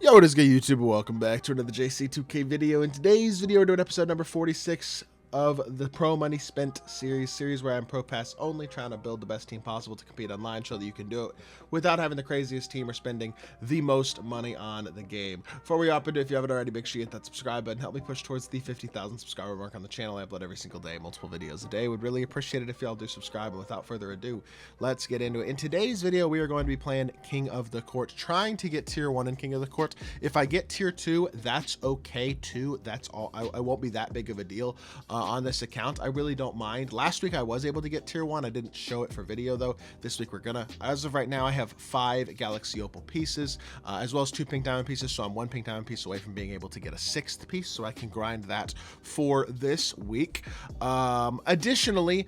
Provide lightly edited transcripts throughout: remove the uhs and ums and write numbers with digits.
Yo, what is good, YouTube? Welcome back to another JC2K video. In today's video, we're doing episode number 46 of the Pro Money Spent series where I'm Pro Pass only, trying to build the best team possible to compete online, show that you can do it without having the craziest team or spending the most money on the game. Before we hop into it, if you haven't already, make sure you hit that subscribe button. Help me push towards the 50,000 subscriber mark on the channel. I upload every single day, multiple videos a day. Would really appreciate it if y'all do subscribe. And without further ado, let's get into it. In today's video, we are going to be playing King of the Court, trying to get tier 1 in King of the Court. If I get tier 2, that's okay too. That's all. I won't be that big of a deal on this account. I really don't mind. Last week I was able to get tier 1. I didn't show it for video though. This week we're gonna. As of right now, I have 5 Galaxy Opal pieces, as well as 2 Pink Diamond pieces, so I'm 1 Pink Diamond piece away from being able to get a 6th piece, so I can grind that for this week. Additionally,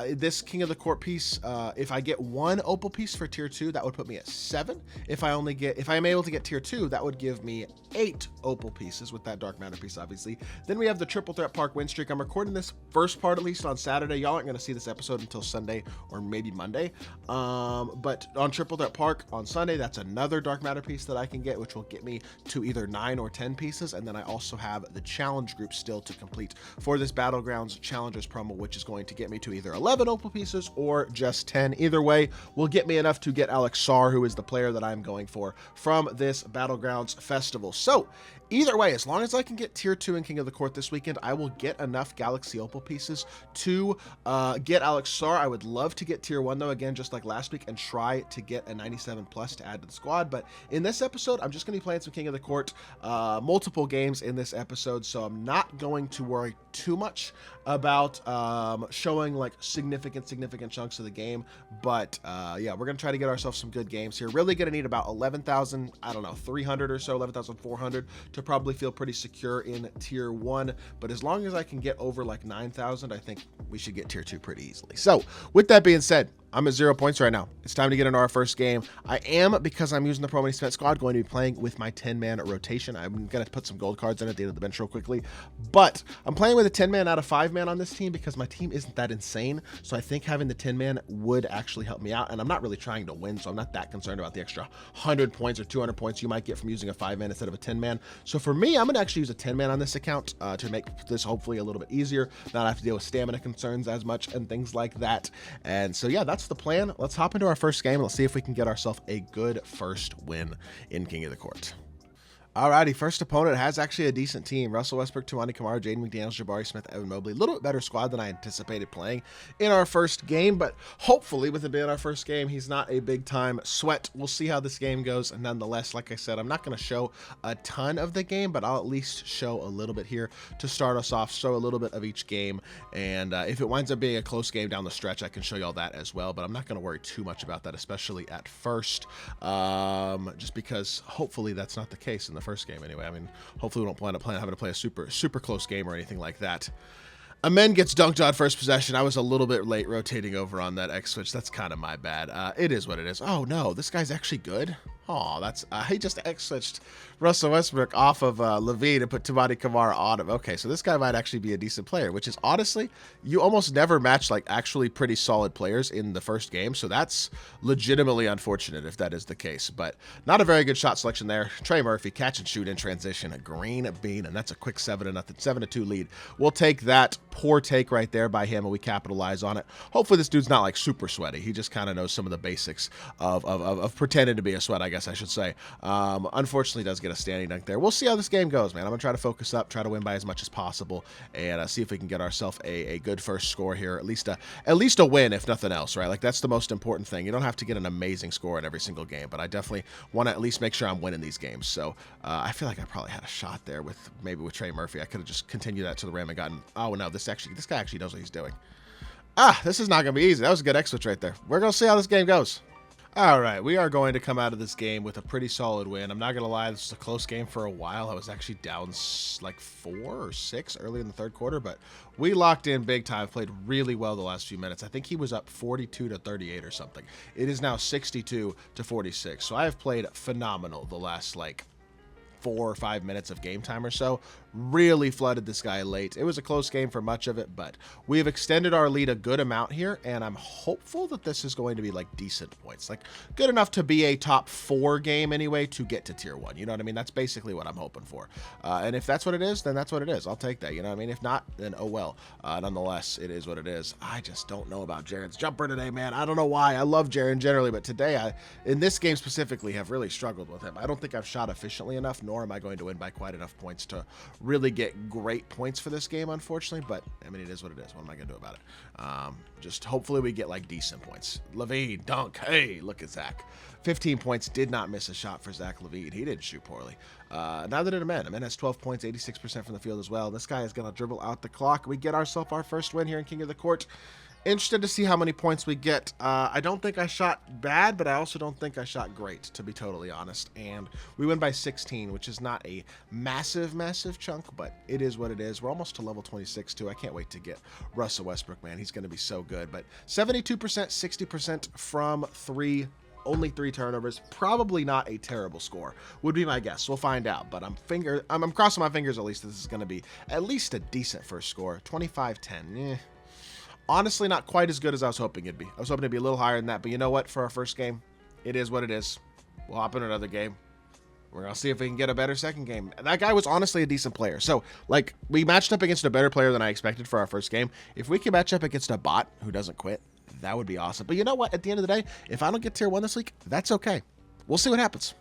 this King of the Court piece, if I get 1 Opal piece for tier 2, that would put me at 7. If I am able to get tier 2, that would give me 8 Opal pieces with that Dark Matter piece, obviously. Then we have the Triple Threat Park win streak. I'm recording this first part at least on Saturday. Y'all aren't going to see this episode until Sunday or maybe Monday. But on Triple Threat Park on Sunday, that's another Dark Matter piece that I can get, which will get me to either 9 or 10 pieces. And then I also have the challenge group still to complete for this Battlegrounds Challengers promo, which is going to get me to either 11 Opal pieces or just 10. Either way will get me enough to get Alex Sarr, who is the player that I'm going for from this Battlegrounds Festival. So either way, as long as I can get tier 2 in King of the Court this weekend, I will get enough Galaxy Opal pieces to get Alex Sarr. I would love to get tier 1 though, again, just like last week, and try to get a 97 plus to add to the squad. But in this episode, I'm just going to be playing some King of the Court, multiple games in this episode, so I'm not going to worry too much about showing like significant chunks of the game. But yeah, we're going to try to get ourselves some good games here. Really going to need about 11,000, I don't know, 300 or so, 11,400 to probably feel pretty secure in tier 1. But as long as I can get over like 9,000, I think we should get tier 2 pretty easily. So with that being said, I'm at 0 points right now. It's time to get into our first game. I am, because I'm using the Pro Money Spent squad, going to be playing with my 10-man rotation. I'm going to put some gold cards in at the end of the bench real quickly. But I'm playing with a 10-man out of 5-man on this team because my team isn't that insane. So I think having the 10-man would actually help me out. And I'm not really trying to win, so I'm not that concerned about the extra 100 points or 200 points you might get from using a 5-man instead of a 10-man. So for me, I'm going to actually use a 10-man on this account to make this hopefully a little bit easier. Not have to deal with stamina concerns as much and things like that. And so yeah, that's the plan. Let's hop into our first game and let's see if we can get ourselves a good first win in King of the Court. Alrighty, first opponent has actually a decent team. Russell Westbrook, Toumani Camara, Jaden McDaniels, Jabari Smith, Evan Mobley. A little bit better squad than I anticipated playing in our first game, but hopefully with it being our first game, he's not a big-time sweat. We'll see how this game goes. And nonetheless, like I said, I'm not going to show a ton of the game, but I'll at least show a little bit here to start us off, show a little bit of each game. And if it winds up being a close game down the stretch, I can show you all that as well, but I'm not going to worry too much about that, especially at first, just because hopefully that's not the case in the first game anyway. I mean, hopefully we don't plan on having to play a super close game or anything like that. Amen gets dunked on first possession. I was a little bit late rotating over on that X switch. That's kind of my bad. It is what it is. Oh no, this guy's actually good. Oh, that's he just X switched Russell Westbrook off of Levine and put Toumani Camara on him. Okay, so this guy might actually be a decent player, which is honestly, you almost never match like actually pretty solid players in the first game. So that's legitimately unfortunate if that is the case, but not a very good shot selection there. Trey Murphy, catch and shoot in transition, a green bean, and that's a quick 7-0, 7-2 lead. We'll take that poor take right there by him and we capitalize on it. Hopefully this dude's not like super sweaty. He just kind of knows some of the basics of pretending to be a sweat, I guess I should say. Unfortunately does get a standing dunk there. We'll see how this game goes, man. I'm gonna try to focus up, try to win by as much as possible, and see if we can get ourselves a good first score here. At least a win, if nothing else, right? Like that's the most important thing. You don't have to get an amazing score in every single game, but I definitely want to at least make sure I'm winning these games. So I feel like I probably had a shot there with Trey Murphy. I could have just continued that to the rim and gotten. Oh no, this guy actually knows what he's doing. This is not gonna be easy. That was a good X switch right there. We're gonna see how this game goes. All right, we are going to come out of this game with a pretty solid win. I'm not going to lie, this was a close game for a while. I was actually down like 4 or 6 early in the third quarter, but we locked in big time, played really well the last few minutes. I think he was up 42-38 or something. It is now 62-46, so I have played phenomenal the last like 4 or 5 minutes of game time or so. really flooded this guy late. It was a close game for much of it, but we have extended our lead a good amount here, and I'm hopeful that this is going to be like decent points, like good enough to be a top 4 game anyway to get to tier 1. You know what I mean? That's basically what I'm hoping for. And if that's what it is, then that's what it is. I'll take that. You know what I mean? If not, then oh well. Nonetheless, it is what it is. I just don't know about Jaren's jumper today, man. I don't know why. I love Jaren generally, but today, in this game specifically, have really struggled with him. I don't think I've shot efficiently enough, nor am I going to win by quite enough points to really get great points for this game, unfortunately. But I mean, it is what it is. What am I gonna do about it? Just hopefully we get like decent points. LaVine dunk. Hey, look at Zach. 15 points. Did not miss a shot for Zach LaVine. He didn't shoot poorly. Neither did Amen. Amen has 12 points, 86% from the field as well. This guy is gonna dribble out the clock. We get ourselves our first win here in King of the Court. Interested to see how many points we get. I don't think I shot bad, but I also don't think I shot great, to be totally honest. And we win by 16, which is not a massive, massive chunk, but it is what it is. We're almost to level 26, too. I can't wait to get Russell Westbrook, man. He's going to be so good. But 72%, 60% from 3. Only 3 turnovers. Probably not a terrible score, would be my guess. We'll find out, but I'm crossing my fingers at least that this is going to be at least a decent first score. 25-10. Honestly, not quite as good as I was hoping it'd be. I was hoping it'd be a little higher than that, but you know what? For our first game, it is what it is. We'll hop in another game. We're going to see if we can get a better second game. That guy was honestly a decent player. So, like, we matched up against a better player than I expected for our first game. If we can match up against a bot who doesn't quit, that would be awesome. But you know what? At the end of the day, if I don't get tier 1 this week, that's okay. We'll see what happens.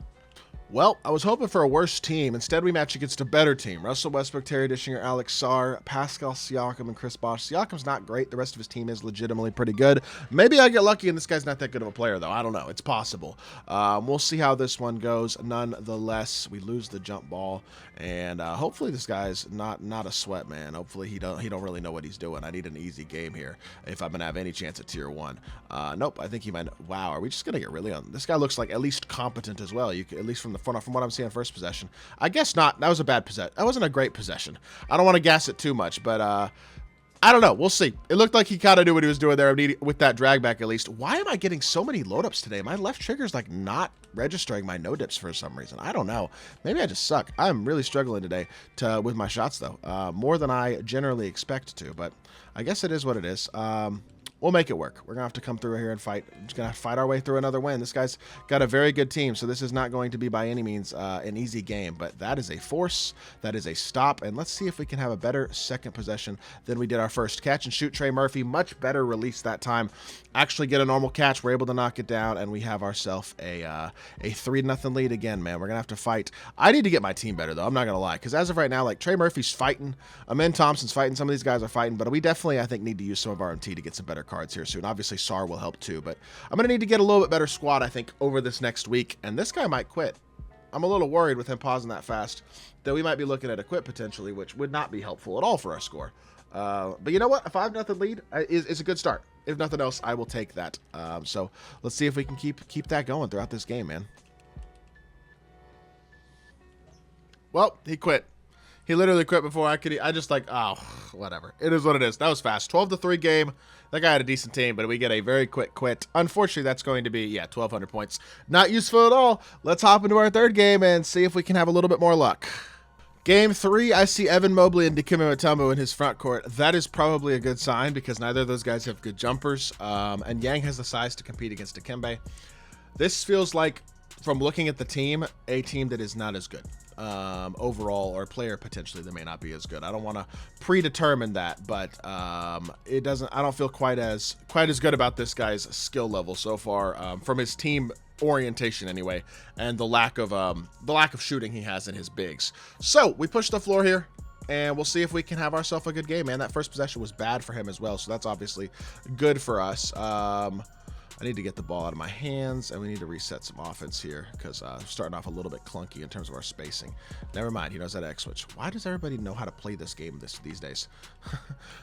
Well, I was hoping for a worse team. Instead, we match against a better team. Russell Westbrook, Terry Dishinger, Alex Sarr, Pascal Siakam, and Chris Bosh. Siakam's not great. The rest of his team is legitimately pretty good. Maybe I get lucky and this guy's not that good of a player, though. I don't know. It's possible. We'll see how this one goes. Nonetheless, we lose the jump ball, and hopefully this guy's not a sweat, man. Hopefully he don't really know what he's doing. I need an easy game here if I'm going to have any chance at tier 1. Nope, I think he might. Wow, are we just going to get really on? This guy looks like at least competent as well. You can, at least from what I'm seeing first possession. I guess not. That was a bad possession. That wasn't a great possession. I don't want to gas it too much, but I don't know. We'll see. It looked like he kind of knew what he was doing there with that drag back at least. Why am I getting so many load ups today? My left trigger's like not registering my no dips for some reason. I don't know. Maybe I just suck. I'm really struggling today with my shots though. More than I generally expect to, but I guess it is what it is. We'll make it work. We're going to have to come through here and fight. We're just going to fight our way through another win. This guy's got a very good team, so this is not going to be by any means an easy game, but that is a force. That is a stop, and let's see if we can have a better second possession than we did our first. Catch and shoot Trey Murphy. Much better release that time. Actually get a normal catch. We're able to knock it down, and we have ourselves a 3-0 lead again, man. We're going to have to fight. I need to get my team better, though. I'm not going to lie, because as of right now, like Trey Murphy's fighting. Amen Thompson's fighting. Some of these guys are fighting, but we definitely, I think, need to use some of our MT to get some better cards here soon. Obviously, Sarr will help too, but I'm going to need to get a little bit better squad, I think, over this next week, and this guy might quit. I'm a little worried with him pausing that fast that we might be looking at a quit potentially, which would not be helpful at all for our score. But you know what? A 5-0 lead is a good start. If nothing else, I will take that. So let's see if we can keep that going throughout this game, man. Well, he quit. He literally quit before I could. I just like, oh, whatever. It is what it is. That was fast. 12-3 game. That guy had a decent team, but we get a very quick quit. Unfortunately, that's going to be, 1,200 points. Not useful at all. Let's hop into our third game and see if we can have a little bit more luck. Game 3, I see Evan Mobley and Dikembe Mutombo in his front court. That is probably a good sign because neither of those guys have good jumpers, and Yang has the size to compete against Dikembe. This feels like, from looking at the team, a team that is not as good. Overall, or player potentially that may not be as good. I don't want to predetermine that, but it doesn't. I don't feel quite as good about this guy's skill level so far from his team orientation anyway, and the lack of shooting he has in his bigs. So we push the floor here. And we'll see if we can have ourselves a good game, man. That first possession was bad for him as well, so that's obviously good for us. I need to get the ball out of my hands, and we need to reset some offense here because starting off a little bit clunky in terms of our spacing. Never mind, he knows how to X-switch. Why does everybody know how to play this game these days?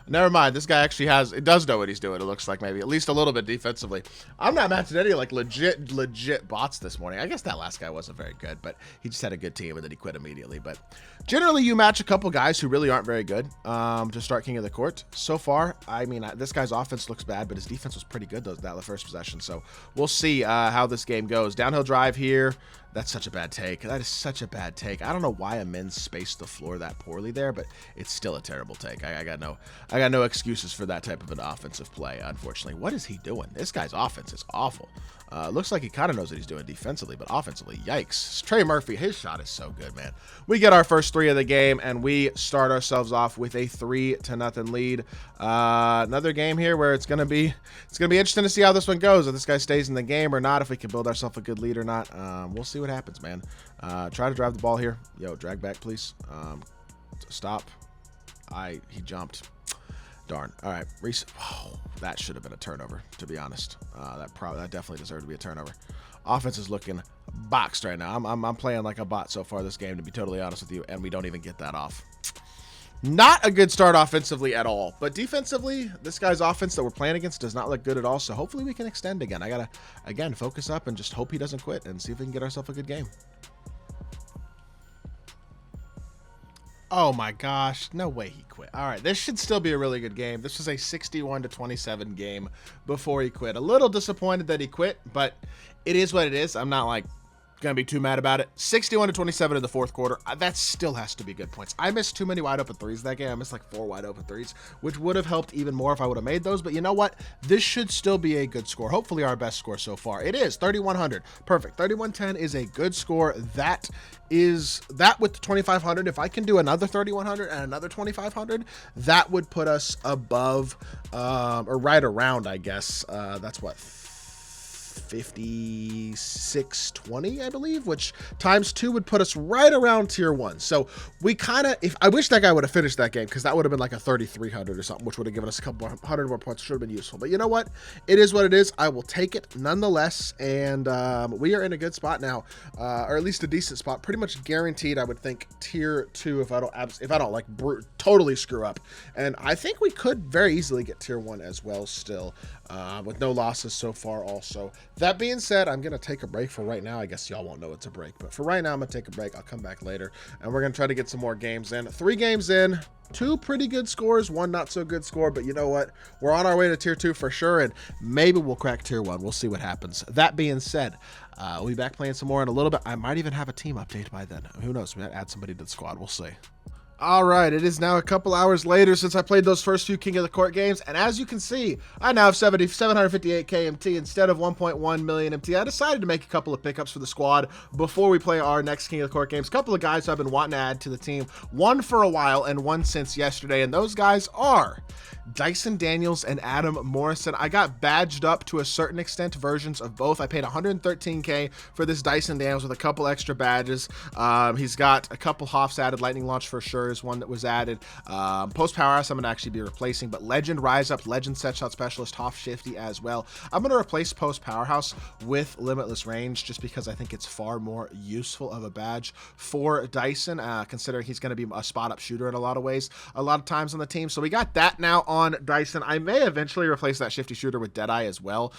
Never mind, this guy actually does know what he's doing, it looks like, maybe. At least a little bit defensively. I'm not matching any, like, legit bots this morning. I guess that last guy wasn't very good, but he just had a good team, and then he quit immediately. But generally, you match a couple guys who really aren't very good to start King of the Court. So far, I mean, this guy's offense looks bad, but his defense was pretty good, that first possession. So we'll see how this game goes. Downhill drive here. That's such a bad take. That is such a bad take. I don't know why a Min spaced the floor that poorly there, but it's still a terrible take. I got no excuses for that type of an offensive play, unfortunately. What is he doing? This guy's offense is awful. Looks like he kind of knows what he's doing defensively, but offensively, yikes. Trey Murphy, his shot is so good, man. We get our first 3 of the game, and we start ourselves off with a 3-0 lead. Another game here where it's gonna be interesting to see how this one goes. If this guy stays in the game or not, if we can build ourselves a good lead or not. We'll see what happens, man. Try to drive the ball here. Yo, drag back, please. Stop. He jumped. Darn. All right, Reese. Oh, that should have been a turnover, to be honest. That definitely deserved to be a turnover. Offense is looking boxed right now. I'm playing like a bot so far this game, to be totally honest with you, and we don't even get that off. Not a good start offensively at all, but defensively, this guy's offense that we're playing against does not look good at all. So hopefully we can extend again. I gotta again focus up and just hope he doesn't quit and see if we can get ourselves a good game. Oh my gosh, no way he quit. All right, this should still be a really good game. This was a 61-27 game before he quit. A little disappointed that he quit, but it is what it is. I'm not like gonna be too mad about it. 61-27 in the fourth quarter. That still has to be good points. I missed too many wide open threes that game. I missed like 4 wide open threes, which would have helped even more if I would have made those. But you know what? This should still be a good score. Hopefully our best score so far. It is 3,100. Perfect. 3,110 is a good score. That with the 2,500. If I can do another 3,100 and another 2,500, that would put us above or right around, I guess. That's what, 5620, I believe, which times 2 would put us right around tier 1. So we kind of, I wish that guy would have finished that game, because that would have been like a 3,300 or something, which would have given us a couple hundred more points. Should have been useful, but you know what, it is what it is. I will take it nonetheless, and we are in a good spot now, or at least a decent spot, pretty much guaranteed. I would think tier 2 if I don't like totally screw up, and I think we could very easily get tier 1 as well still, with no losses so far also. That being said, I'm going to take a break for right now. I guess y'all won't know it's a break, but for right now, I'm going to take a break. I'll come back later, and we're going to try to get some more games in. 3 games in, 2 pretty good scores, 1 not so good score, but you know what? We're on our way to tier 2 for sure, and maybe we'll crack tier 1. We'll see what happens. That being said, we'll be back playing some more in a little bit. I might even have a team update by then. Who knows? We might add somebody to the squad. We'll see. All right, it is now a couple hours later since I played those first few King of the Court games, and as you can see, I now have 758k MT instead of 1.1 million MT. I decided to make a couple of pickups for the squad before we play our next King of the Court games. A couple of guys who I've been wanting to add to the team, one for a while and one since yesterday, and those guys are Dyson Daniels and Adam Morrison. I got badged up to a certain extent, versions of both. I paid 113k for this Dyson Daniels with a couple extra badges. He's got a couple Hoffs added, Lightning Launch for sure is one that was added. Post Powerhouse I'm going to actually be replacing, but Legend Rise Up, Legend Set Shot Specialist, Hoff Shifty as well. I'm going to replace Post Powerhouse with Limitless Range just because I think it's far more useful of a badge for Dyson, considering he's going to be a spot up shooter in a lot of ways, a lot of times on the team. So we got that now on Dyson. I may eventually replace that Shifty shooter with Deadeye as well,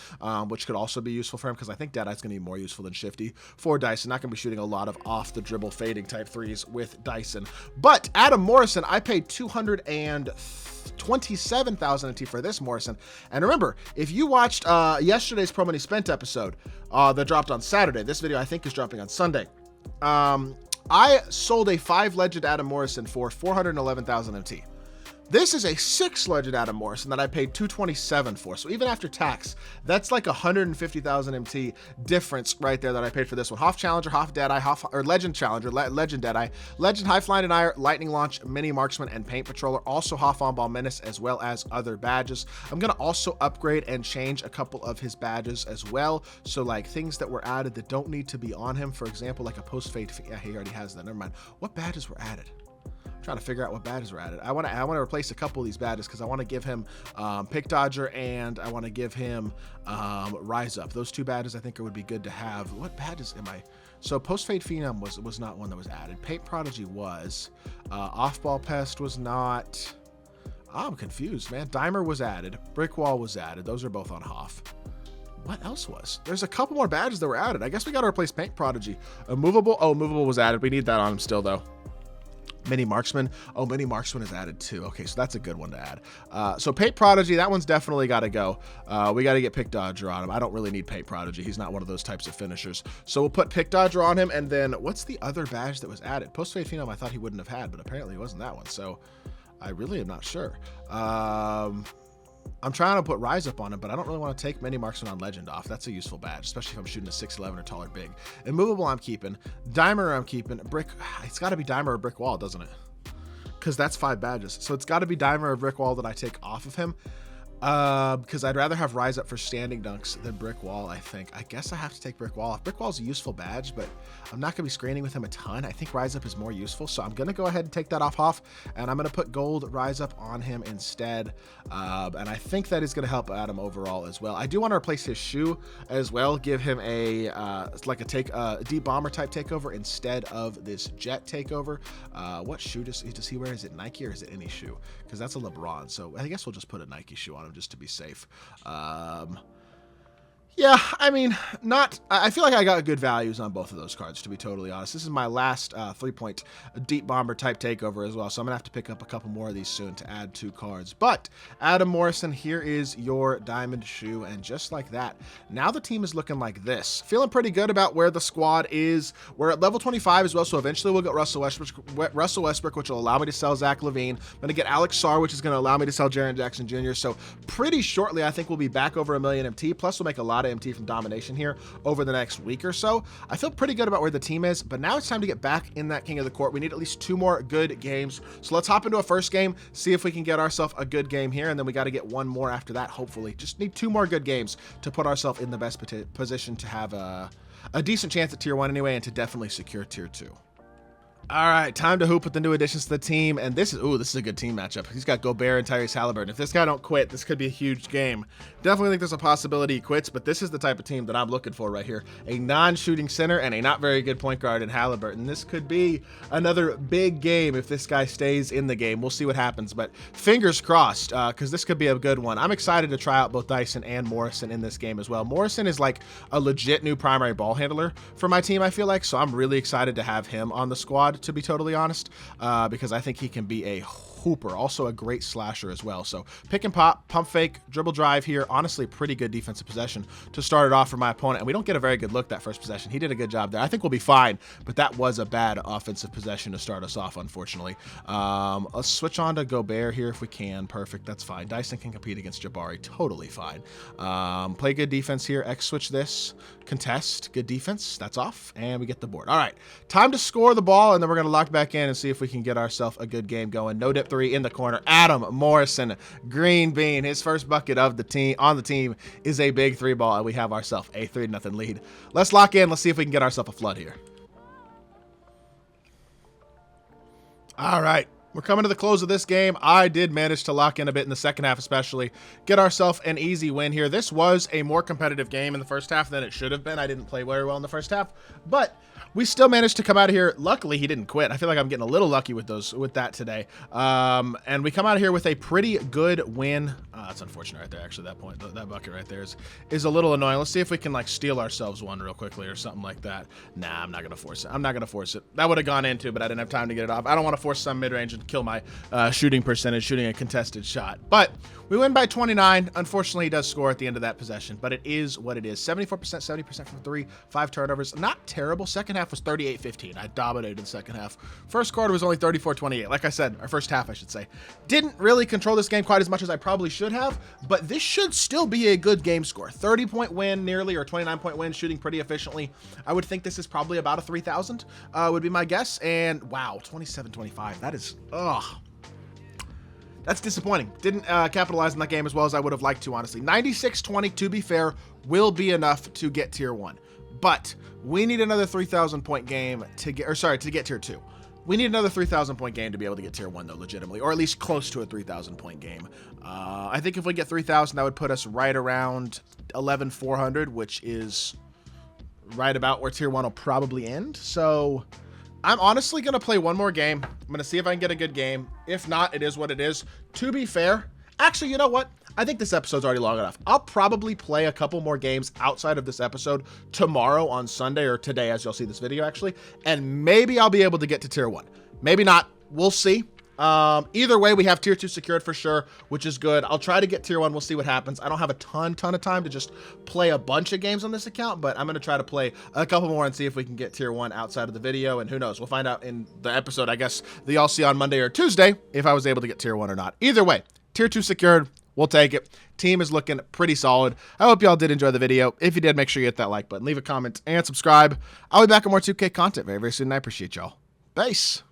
which could also be useful for him, because I think Deadeye's going to be more useful than Shifty for Dyson. Not going to be shooting a lot of off the dribble fading type threes with Dyson. But Adam Morrison, I paid 227,000 NT for this Morrison. And remember, if you watched yesterday's Pro Money Spent episode that dropped on Saturday, this video I think is dropping on Sunday. I sold a 5 Legend Adam Morrison for 411,000 MT. This is a 6 Legend Adam Morrison that I paid 227 for. So even after tax, that's like 150,000 MT difference right there that I paid for this one. Hoff Challenger, Hoff Deadeye, Legend Challenger, Legend Deadeye, Legend High Flying Denier, Lightning Launch, Mini Marksman, and Paint Patroller. Also Hoff On Ball Menace, as well as other badges. I'm going to also upgrade and change a couple of his badges as well. So like things that were added that don't need to be on him. For example, like a Post Fade. Yeah, he already has that. Never mind. What badges were added? Trying to figure out what badges were added. I want to replace a couple of these badges because I want to give him Pick Dodger, and I want to give him Rise Up. Those 2 badges I think would be good to have. What badges am I? So Post Fade Phenom was not one that was added. Paint Prodigy was. Off Ball Pest was not. I'm confused, man. Dimer was added. Brick Wall was added. Those are both on Hoff. What else was? There's a couple more badges that were added. I guess we got to replace Paint Prodigy. Immovable. Oh, Immovable was added. We need that on him still though. Mini Marksman. Oh, Mini Marksman is added too. Okay, so that's a good one to add. So Paint Prodigy, that one's definitely got to go. We got to get Pick Dodger on him. I don't really need Paint Prodigy. He's not one of those types of finishers. So we'll put Pick Dodger on him. And then what's the other badge that was added? Post-Fade Phenom I thought he wouldn't have had, but apparently it wasn't that one. So I really am not sure. I'm trying to put Rise Up on him, but I don't really want to take Mini Marksman on Legend off. That's a useful badge, especially if I'm shooting a 6'11 or taller big. Immovable I'm keeping. Dimer I'm keeping. Brick, it's got to be Dimer or Brick Wall, doesn't it? Because that's 5 badges. So it's got to be Dimer or Brick Wall that I take off of him. Because I'd rather have Rise Up for standing dunks than Brick Wall, I think. I guess I have to take Brick Wall off. Brick Wall's a useful badge, but I'm not going to be screening with him a ton. I think Rise Up is more useful, so I'm going to go ahead and take that off, and I'm going to put Gold Rise Up on him instead, and I think that is going to help Adam overall as well. I do want to replace his shoe as well, give him a Deep Bomber type takeover instead of this Jet takeover. What shoe does he wear? Is it Nike or is it any shoe? Because that's a LeBron, so I guess we'll just put a Nike shoe on him just to be safe. Yeah, I mean, I feel like I got good values on both of those cards, to be totally honest. This is my last 3-point Deep Bomber type takeover as well, so I'm going to have to pick up a couple more of these soon to add 2 cards. But, Adam Morrison, here is your Diamond Shoe, and just like that, now the team is looking like this. Feeling pretty good about where the squad is. We're at level 25 as well, so eventually we'll get Russell Westbrook, which will allow me to sell Zach LaVine. I'm going to get Alex Sarr, which is going to allow me to sell Jaren Jackson Jr., so pretty shortly, I think we'll be back over 1 million MT, plus we'll make a lot of MT from domination here over the next week or so. I feel pretty good about where the team is, but now it's time to get back in that King of the Court. We need at least 2 more good games. So let's hop into a first game, see if we can get ourselves a good game here, and then we got to get 1 more after that, hopefully. Just need 2 more good games to put ourselves in the best position to have a decent chance at tier 1 anyway, and to definitely secure tier 2. All right, time to hoop with the new additions to the team, and this is a good team matchup. He's got Gobert and Tyrese Halliburton. If this guy don't quit, this could be a huge game. Definitely think there's a possibility he quits, but this is the type of team that I'm looking for right here. A non-shooting center and a not very good point guard in Halliburton. This could be another big game if this guy stays in the game. We'll see what happens, but fingers crossed, because this could be a good one. I'm excited to try out both Dyson and Morrison in this game as well. Morrison is like a legit new primary ball handler for my team, I feel like, so I'm really excited to have him on the squad, to be totally honest, because I think he can be a hooper, also a great slasher as well. So pick and pop, pump fake, dribble drive here. Honestly, pretty good defensive possession to start it off for my opponent, and we don't get a very good look that first possession. He did a good job there. I think we'll be fine, but that was a bad offensive possession to start us off, unfortunately. Let's switch on to Gobert here if we can. Perfect, that's fine. Dyson can compete against Jabari, totally fine. Play good defense here. X switch this, contest, good defense, that's off, and we get the board. All right, time to score the ball, and then we're going to lock back in and see if we can get ourselves a good game going. No dip 3 in the corner. Adam Morrison, green bean, his first bucket of the team on the team is a big 3 ball, and we have ourselves a 3-0 lead. Let's lock in. Let's see if we can get ourselves a flood here. All right. We're coming to the close of this game. I did manage to lock in a bit in the second half, especially get ourselves an easy win here. This was a more competitive game in the first half than it should have been. I didn't play very well in the first half, but we still managed to come out of here. Luckily, he didn't quit. I feel like I'm getting a little lucky with that today. And we come out of here with a pretty good win. That's unfortunate right there. Actually, that point, that bucket right there is a little annoying. Let's see if we can like steal ourselves one real quickly or something like that. Nah, I'm not going to force it. I'm not going to force it. That would have gone into, but I didn't have time to get it off. I don't want to force some mid-range and kill my shooting percentage, shooting a contested shot. But we win by 29. Unfortunately, he does score at the end of that possession, but it is what it is. 74%, 70% from 3, 5 turnovers. Not terrible. Second half was 38-15. I dominated the second half. First quarter was only 34-28. Like I said, our first half, I should say. Didn't really control this game quite as much as I probably should have, but this should still be a good game score. 30-point win nearly, or 29-point win, shooting pretty efficiently. I would think this is probably about a 3,000 would be my guess. And wow, 27-25. That is, that's disappointing. Didn't capitalize on that game as well as I would have liked to, honestly. 96-20, to be fair, will be enough to get tier 1. But we need another 3,000 point game to get tier 2. We need another 3,000 point game to be able to get tier 1 though, legitimately, or at least close to a 3,000 point game. I think if we get 3,000, that would put us right around 11,400, which is right about where tier 1 will probably end. So I'm honestly going to play one more game. I'm going to see if I can get a good game. If not, it is what it is. To be fair, actually, you know what? I think this episode's already long enough. I'll probably play a couple more games outside of this episode tomorrow on Sunday, or today as you'll see this video actually, and maybe I'll be able to get to tier 1. Maybe not. we'll see. Either way, we have tier 2 secured for sure, which is good. I'll try to get tier 1. We'll see what happens. I don't have a ton of time to just play a bunch of games on this account, but I'm going to try to play a couple more and see if we can get tier 1 outside of the video. And who knows, we'll find out in the episode, I guess, that y'all see on Monday or Tuesday, if I was able to get tier 1 or not. Either way, tier 2 secured. We'll take it. Team is looking pretty solid. I hope y'all did enjoy the video. If you did, make sure you hit that like button, leave a comment, and subscribe. I'll be back with more 2K content very, very soon. I appreciate y'all. Peace.